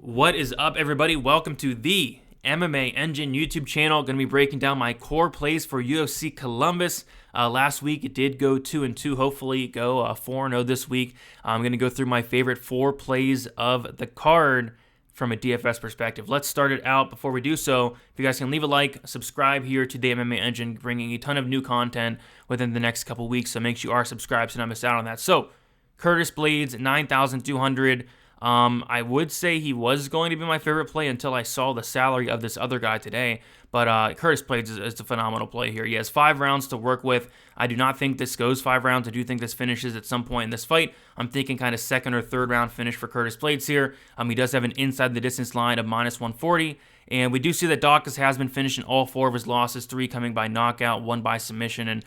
What is up, everybody? Welcome to the MMA Engine YouTube channel. Going to be breaking down my core plays for UFC Columbus. Last week it did go 2-2. Hopefully go 4-0 this week. I'm going to go through my favorite 4 plays of the card from a DFS perspective. Let's start it out. Before we do so, if you guys can leave a like, subscribe here to the MMA Engine, bringing a ton of new content within the next couple weeks. So make sure you are subscribed so you don't miss out on that. So Curtis Blaydes, 9,200. I would say he was going to be my favorite play until I saw the salary of this other guy today. But Curtis Blaydes is a phenomenal play here. He has 5 rounds to work with. I do not think this goes 5 rounds. I do think this finishes at some point in this fight. I'm thinking kind of second or third round finish for Curtis Blaydes here. He does have an inside the distance line of -140. And we do see that Dawkins has been finishing all 4 of his losses, 3 coming by knockout, 1 by submission. And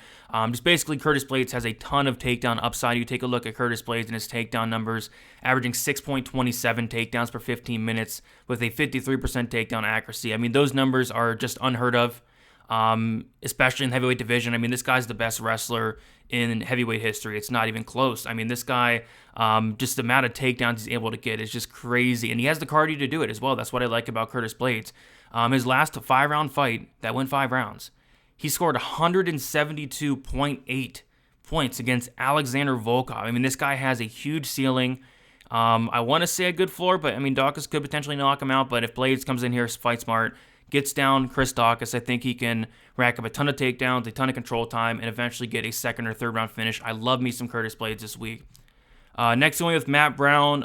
just basically Curtis Blaydes has a ton of takedown upside. You take a look at Curtis Blaydes and his takedown numbers, averaging 6.27 takedowns per 15 minutes with a 53% takedown accuracy. I mean, those numbers are just unheard of, especially in the heavyweight division. I mean, this guy's the best wrestler in heavyweight history. It's not even close. I mean, this guy, just the amount of takedowns he's able to get is just crazy. And he has the cardio to do it as well. That's what I like about Curtis Blaydes. His last 5-round fight that went 5 rounds, he scored 172.8 points against Alexander Volkov. I mean, this guy has a huge ceiling. I want to say a good floor, but I mean, Dawkins could potentially knock him out. But if Blaydes comes in here, fight smart, gets down Chris Dawkins, I think he can rack up a ton of takedowns, a ton of control time, and eventually get a second or third round finish. I love me some Curtis Blaydes this week. Next, going with Matt Brown.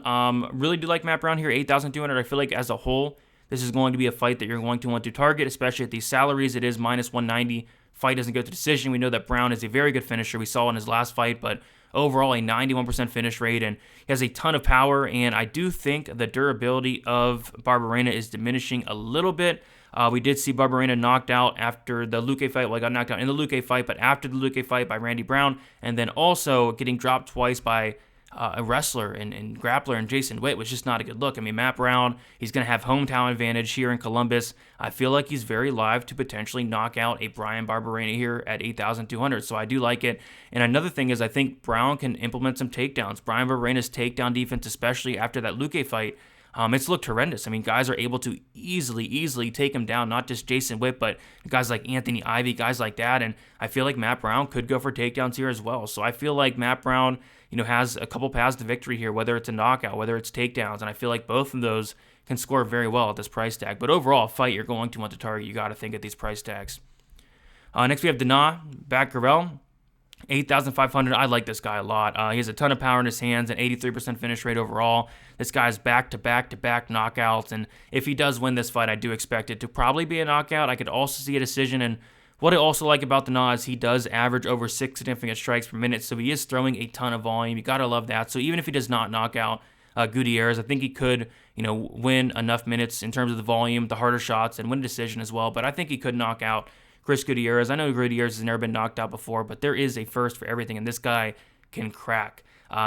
Really do like Matt Brown here, 8,200. I feel like as a whole, this is going to be a fight that you're going to want to target, especially at these salaries. It is -190. Fight doesn't go to decision. We know that Brown is a very good finisher. We saw in his last fight, but overall a 91% finish rate, and he has a ton of power. And I do think the durability of Barberena is diminishing a little bit. We did see Barberena knocked out after the Luque fight. Well, he got knocked out in the Luque fight, but after the Luque fight by Randy Brown, and then also getting dropped twice by a wrestler and grappler and Jason Witt was just not a good look. I mean, Matt Brown, he's going to have hometown advantage here in Columbus. I feel like he's very live to potentially knock out a Bryan Barberena here at 8,200, so I do like it. And another thing is I think Brown can implement some takedowns. Bryan Barberena's takedown defense, especially after that Luque fight, it's looked horrendous. I mean, guys are able to easily take him down, not just Jason Witt, but guys like Anthony Ivy, guys like that. And I feel like Matt Brown could go for takedowns here as well. So I feel like Matt Brown, has a couple paths to victory here, whether it's a knockout, whether it's takedowns. And I feel like both of those can score very well at this price tag. But overall, a fight you're going to want to target, you got to think at these price tags. Next, we have Dana Bakkerel. 8,500. I like this guy a lot. He has a ton of power in his hands, an 83% finish rate overall. This guy's back-to-back knockouts, and if he does win this fight, I do expect it to probably be a knockout. I could also see a decision, and what I also like about Dana is he does average over 6 significant strikes per minute, so he is throwing a ton of volume. You gotta love that. So even if he does not knock out Gutierrez, I think he could, win enough minutes in terms of the volume, the harder shots, and win a decision as well. But I think he could knock out Chris Gutierrez. I know Gutierrez has never been knocked out before, but there is a first for everything, and this guy can crack.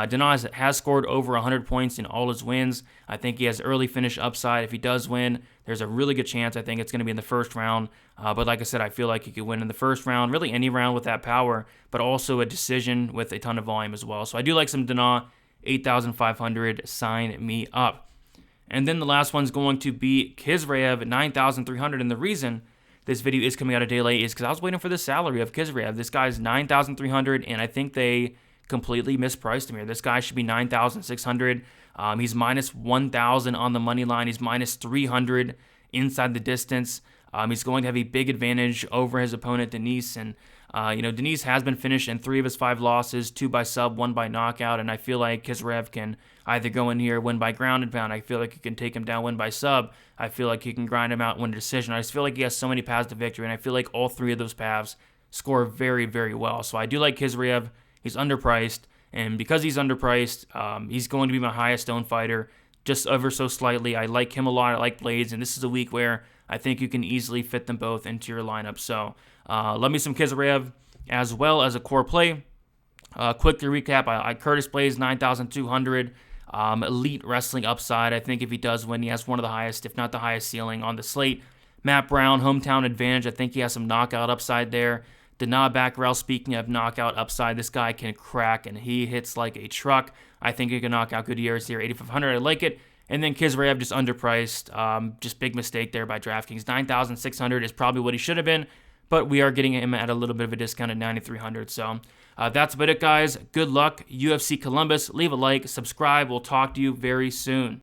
Dana has scored over 100 points in all his wins. I think he has early finish upside. If he does win, there's a really good chance I think it's going to be in the first round. But like I said, I feel like he could win in the first round, really any round with that power, but also a decision with a ton of volume as well. So I do like some Dana, 8,500. Sign me up. And then the last one's going to be Kizraev, 9,300. And the reason this video is coming out a day late is because I was waiting for the salary of Kizraev. This guy's 9,300, and I think they completely mispriced him here. This guy should be 9,600. He's -1,000 on the money line. He's -300 inside the distance. He's going to have a big advantage over his opponent, Denise. And, Denise has been finished in 3 of his 5 losses, 2 by sub, 1 by knockout. And I feel like Kizraev can either go in here, win by ground and pound. I feel like he can take him down, win by sub. I feel like he can grind him out, win a decision. I just feel like he has so many paths to victory. And I feel like all 3 of those paths score very, very well. So I do like Kizraev. He's underpriced. And because he's underpriced, he's going to be my highest owned fighter, just ever so slightly. I like him a lot. I like Blaydes. And this is a week where I think you can easily fit them both into your lineup. So love me some Kizraev as well as a core play. Quick to recap, I Curtis Blaydes, 9,200. Elite wrestling upside. I think if he does win, he has one of the highest, if not the highest ceiling on the slate. Matt Brown, hometown advantage. I think he has some knockout upside there. Dana Bakkerel, speaking of knockout upside, this guy can crack, and he hits like a truck. I think he can knock out Gutierrez here, 8,500. I like it. And then Kizraev just underpriced. Just big mistake there by DraftKings. 9,600 is probably what he should have been, but we are getting him at a little bit of a discount at 9,300. So that's about it, guys. Good luck. UFC Columbus. Leave a like, subscribe. We'll talk to you very soon.